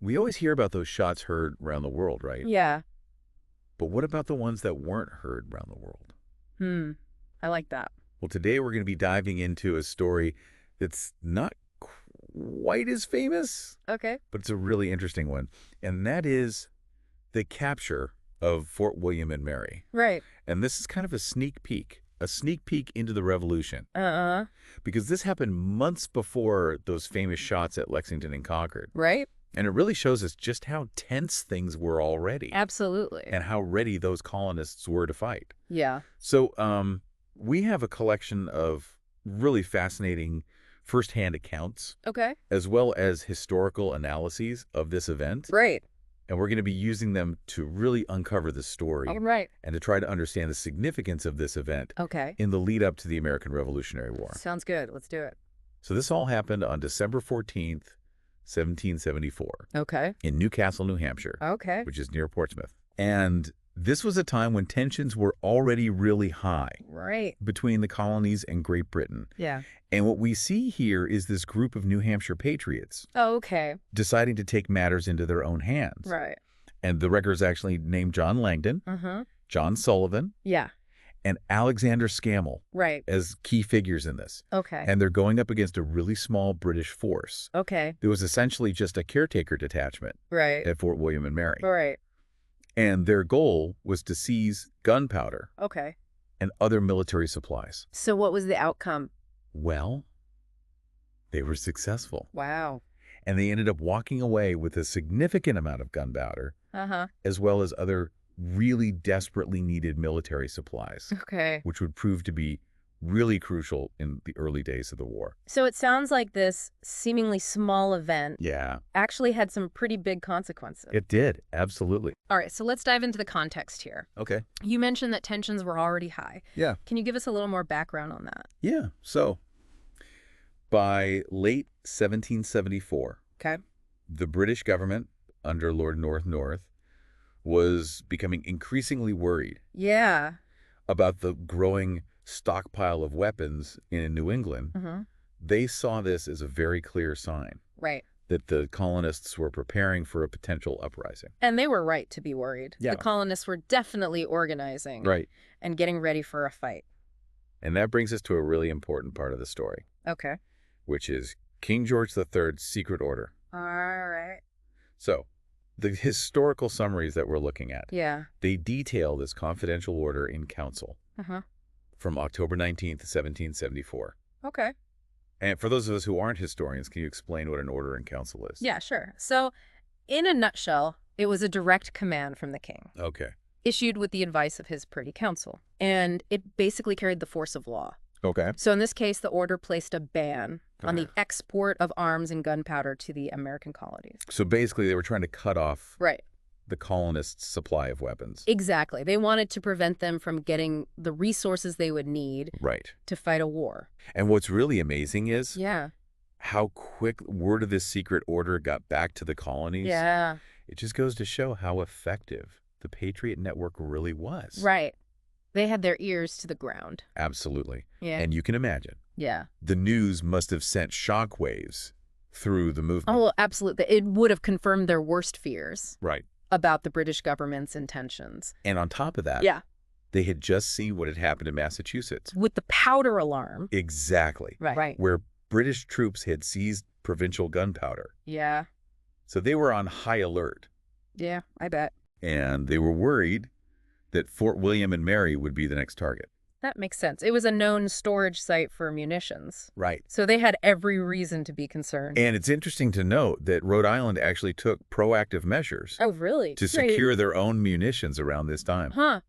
We always hear about those shots heard around the world, right? Yeah. But what about the ones that weren't heard around the world? I like that. Well, today we're going to be diving into a story that's not quite as famous, Okay. but it's a really interesting one. And that is the capture of Fort William and Mary. Right. And this is kind of a sneak peek into the Revolution. Because this happened months before those famous shots at Lexington and Concord. Right? And it really shows us just how tense things were already. Absolutely. And how ready those colonists were to fight. Yeah. So we have a collection of really fascinating firsthand accounts. Okay. As well as historical analyses of this event. Right. And we're going to be using them to really uncover the story. All right. And to try to understand the significance of this event. Okay. In the lead up to the American Revolutionary War. Sounds good. Let's do it. So this all happened on December 14th, 1774. Okay. In Newcastle, New Hampshire. Okay. Which is near Portsmouth. And this was a time when tensions were already really high. Right. Between the colonies and Great Britain. Yeah. And what we see here is this group of New Hampshire Patriots. Oh, okay. Deciding to take matters into their own hands. Right. And the records actually named John Langdon, John Sullivan, yeah, and Alexander Scammell right. as key figures in this. Okay. And they're going up against a really small British force. Okay. It was essentially just a caretaker detachment right. at Fort William and Mary. Right. And their goal was to seize gunpowder Okay. and other military supplies. So what was the outcome? Well, they were successful. Wow. And they ended up walking away with a significant amount of gunpowder, as well as other really desperately needed military supplies, Okay. which would prove to be really crucial in the early days of the war. So it sounds like this seemingly small event actually had some pretty big consequences. It did, absolutely. All right, so let's dive into the context here. Okay. You mentioned that tensions were already high. Yeah. Can you give us a little more background on that? Yeah, so by late 1774, the British government, under Lord North, was becoming increasingly worried about the growing stockpile of weapons in New England. They saw this as a very clear sign that the colonists were preparing for a potential uprising. And they were right to be worried. Yeah. The colonists were definitely organizing and getting ready for a fight. And that brings us to a really important part of the story. Okay. Which is King George III's secret order. All right. So, the historical summaries that we're looking at, they detail this confidential order in council from October 19th, 1774. Okay. And for those of us who aren't historians, can you explain what an order in council is? Yeah, sure. So, in a nutshell, it was a direct command from the king. Okay. Issued with the advice of his Privy Council. And it basically carried the force of law. Okay. So in this case, the order placed a ban on the export of arms and gunpowder to the American colonies. So basically, they were trying to cut off right. the colonists' supply of weapons. Exactly. They wanted to prevent them from getting the resources they would need to fight a war. And what's really amazing is how quick word of this secret order got back to the colonies. Yeah. It just goes to show how effective the Patriot network really was. Right. They had their ears to the ground. Absolutely. Yeah. And you can imagine. Yeah. The news must have sent shockwaves through the movement. Oh, absolutely. It would have confirmed their worst fears. Right. About the British government's intentions. And on top of that, they had just seen what had happened in Massachusetts. With the powder alarm. Exactly. Right. Where British troops had seized provincial gunpowder. Yeah. So they were on high alert. Yeah, I bet. And they were worried that Fort William and Mary would be the next target. That makes sense. It was a known storage site for munitions. Right. So they had every reason to be concerned. And it's interesting to note that Rhode Island actually took proactive measures. Oh, really? To secure their own munitions around this time. Huh.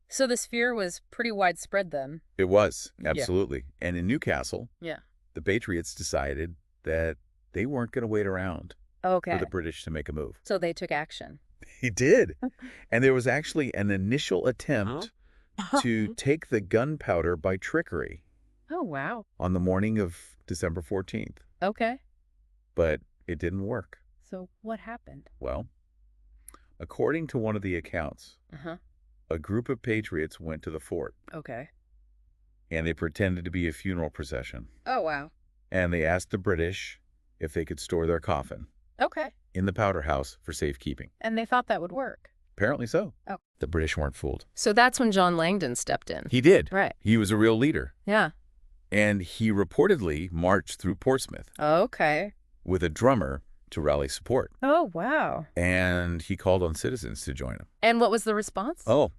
So this fear was pretty widespread then. It was, absolutely. Yeah. And in Newcastle, the Patriots decided that they weren't going to wait around for the British to make a move. So they took action. He did. And there was actually an initial attempt to take the gunpowder by trickery. Oh, wow. On the morning of December 14th. Okay. But it didn't work. So what happened? Well, according to one of the accounts, a group of patriots went to the fort. Okay. And they pretended to be a funeral procession. Oh, wow. And they asked the British if they could store their coffin. Okay. in the powder house for safekeeping. And they thought that would work. Apparently so. Oh. The British weren't fooled. So that's when John Langdon stepped in. He did. Right. He was a real leader. Yeah. And he reportedly marched through Portsmouth Okay. with a drummer to rally support. Oh, wow. And he called on citizens to join him. And what was the response? Oh,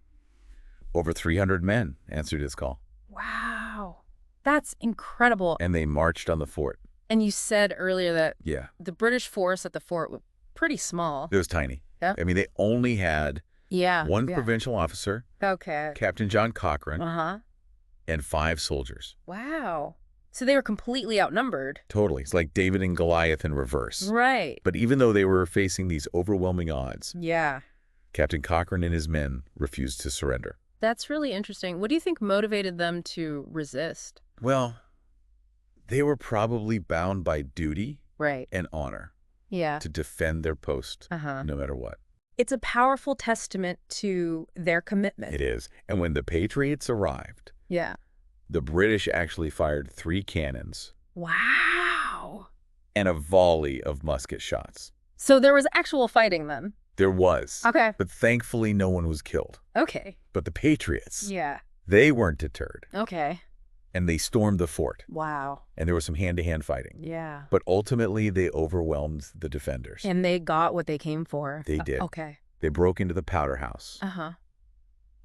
over 300 men answered his call. Wow. That's incredible. And they marched on the fort. And you said earlier that Yeah. the British force at the fort was pretty small. It was tiny. Yeah. I mean, they only had one provincial officer, Okay. Captain John Cochrane, Uh-huh. and 5 soldiers. Wow. So they were completely outnumbered. Totally. It's like David and Goliath in reverse. Right. But even though they were facing these overwhelming odds, Yeah. Captain Cochrane and his men refused to surrender. That's really interesting. What do you think motivated them to resist? Well, they were probably bound by duty Right. and honor Yeah. to defend their post Uh-huh. no matter what. It's a powerful testament to their commitment. It is. And when the Patriots arrived, Yeah. the British actually fired 3 cannons Wow. and a volley of musket shots. So there was actual fighting then? There was. Okay. But thankfully, no one was killed. Okay. But the Patriots, Yeah. they weren't deterred. Okay. And they stormed the fort. Wow. And there was some hand-to-hand fighting. Yeah. But ultimately, they overwhelmed the defenders. And they got what they came for. They did. Okay. They broke into the powder house. Uh-huh.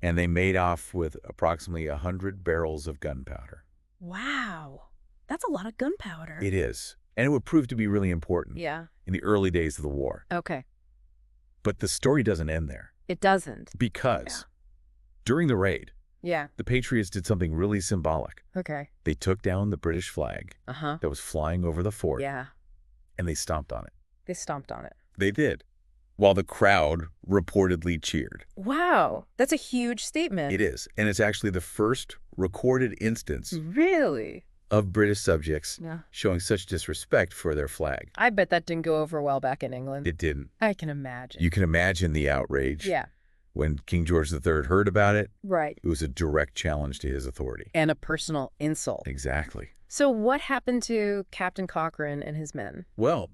And they made off with approximately 100 barrels of gunpowder. Wow. That's a lot of gunpowder. It is. And it would prove to be really important Yeah. in the early days of the war. Okay. But the story doesn't end there. It doesn't. Because during the raid, Yeah. the Patriots did something really symbolic. Okay. They took down the British flag Uh-huh. that was flying over the fort, Yeah. and they stomped on it. They stomped on it. They did, while the crowd reportedly cheered. Wow. That's a huge statement. It is, and it's actually the first recorded instance Really? of British subjects Yeah. showing such disrespect for their flag. I bet that didn't go over well back in England. It didn't. I can imagine. You can imagine the outrage. Yeah. When King George III heard about it, Right. it was a direct challenge to his authority. And a personal insult. Exactly. So what happened to Captain Cochrane and his men? Well,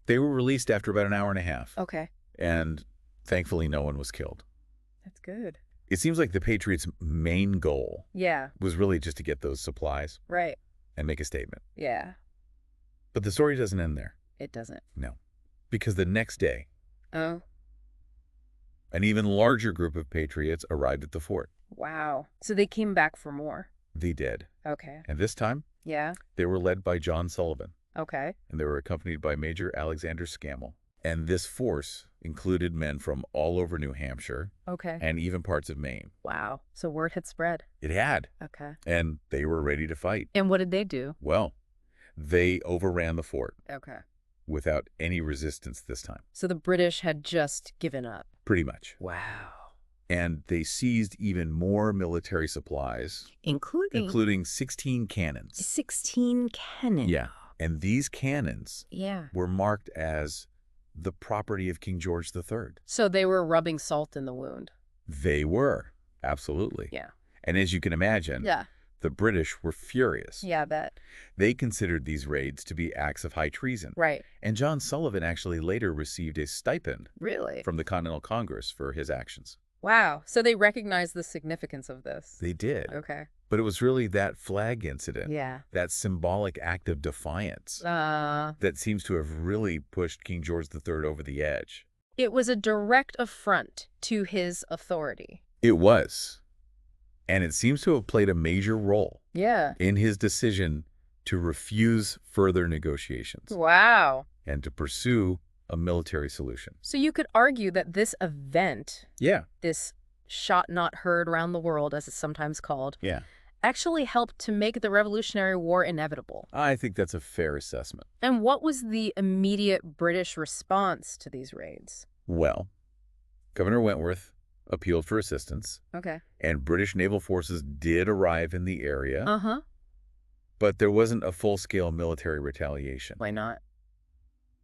they were released after about an hour and a half. Okay. And thankfully, no one was killed. That's good. It seems like the Patriots' main goal Yeah. was really just to get those supplies Right. and make a statement. Yeah. But the story doesn't end there. It doesn't. No. Because the next day, Oh. an even larger group of Patriots arrived at the fort. Wow. So they came back for more. They did. Okay. And this time, Yeah. they were led by John Sullivan, Okay. and they were accompanied by Major Alexander Scammell. And this force included men from all over New Hampshire Okay. and even parts of Maine. Wow. So word had spread. It had. Okay. And they were ready to fight. And what did they do? Well, they overran the fort Okay. without any resistance this time. So the British had just given up. Pretty much. Wow. And they seized even more military supplies, including 16 cannons. 16 cannons. Yeah. And these cannons Yeah. were marked as the property of King George III. So they were rubbing salt in the wound. They were. Absolutely. Yeah. And as you can imagine, Yeah. the British were furious. Yeah, I bet. They considered these raids to be acts of high treason. Right. And John Sullivan actually later received a stipend Really? from the Continental Congress for his actions. Wow. So they recognized the significance of this. They did. Okay. But it was really that flag incident, Yeah. that symbolic act of defiance, that seems to have really pushed King George III over the edge. It was a direct affront to his authority. It was. And it seems to have played a major role Yeah. in his decision to refuse further negotiations Wow. and to pursue a military solution. So you could argue that this event, Yeah. this shot not heard around the world, as it's sometimes called, Yeah. actually helped to make the Revolutionary War inevitable. I think that's a fair assessment. And what was the immediate British response to these raids? Well, Governor Wentworth appealed for assistance, Okay. and British naval forces did arrive in the area, Uh-huh. but there wasn't a full-scale military retaliation. Why not?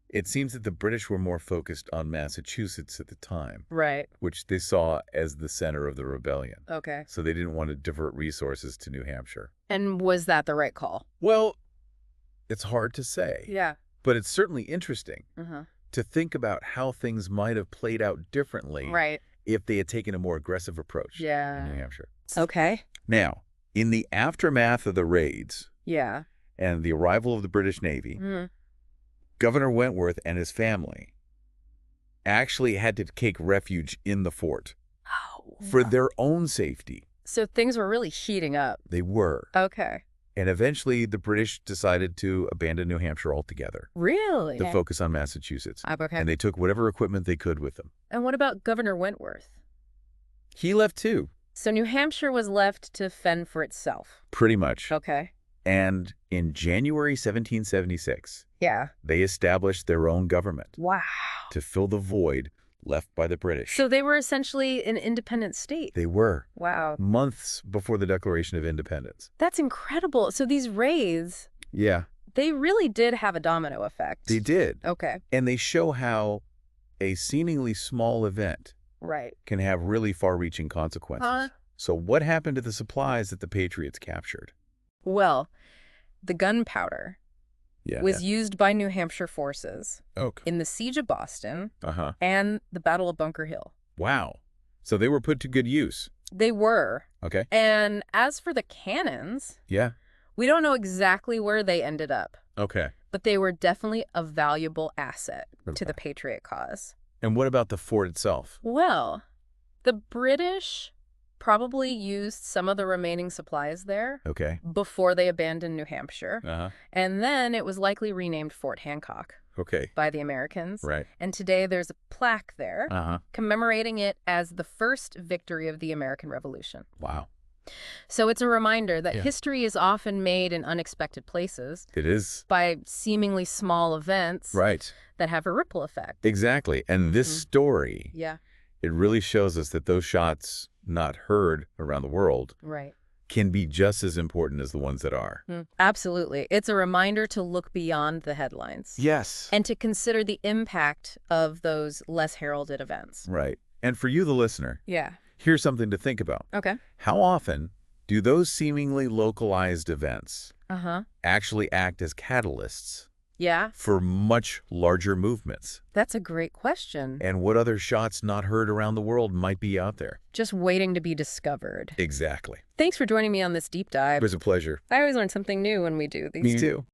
It seems that the British were more focused on Massachusetts at the time, Right. which they saw as the center of the rebellion. Okay. So they didn't want to divert resources to New Hampshire. And was that the right call? Well, it's hard to say, Yeah. but it's certainly interesting Uh-huh. to think about how things might have played out differently Right. if they had taken a more aggressive approach Yeah. in New Hampshire. Okay. Now, in the aftermath of the raids Yeah. and the arrival of the British Navy, Mm. Governor Wentworth and his family actually had to take refuge in the fort Oh. for their own safety. So things were really heating up. They were. Okay. And eventually, the British decided to abandon New Hampshire altogether Really? to focus on Massachusetts. Okay. And they took whatever equipment they could with them. And what about Governor Wentworth? He left too, So New Hampshire was left to fend for itself. pretty much. Okay. And in January 1776, Yeah. they established their own government Wow. to fill the void left by the British. So they were essentially an independent state. They were, Wow. months before the Declaration of Independence. That's incredible. So these raids, Yeah, they really did have a domino effect. they did. Okay. And they show how a seemingly small event Right. can have really far-reaching consequences. So what happened to the supplies that the Patriots captured? Well, the gunpowder was used by New Hampshire forces in the Siege of Boston Uh-huh. and the Battle of Bunker Hill. Wow. So they were put to good use. They were. Okay. And as for the cannons, Yeah. we don't know exactly where they ended up, Okay. but they were definitely a valuable asset to the Patriot cause. And what about the fort itself? Well, the British probably used some of the remaining supplies there Okay. before they abandoned New Hampshire. Uh-huh. And then it was likely renamed Fort Hancock Okay. by the Americans. Right. And today there's a plaque there Uh-huh. commemorating it as the first victory of the American Revolution. Wow. So it's a reminder that Yeah. history is often made in unexpected places It is. by seemingly small events Right. that have a ripple effect. Exactly. And this story, Yeah, it really shows us that those shots not heard around the world right. can be just as important as the ones that are. Absolutely. It's a reminder to look beyond the headlines. Yes. And to consider the impact of those less heralded events. Right. And for you, the listener, Yeah. here's something to think about. Okay. How often do those seemingly localized events Uh-huh. actually act as catalysts Yeah. for much larger movements? That's a great question. And what other shots not heard around the world might be out there? Just waiting to be discovered. Exactly. Thanks for joining me on this deep It dive. was a pleasure. I always learn something new when we do these. Me too.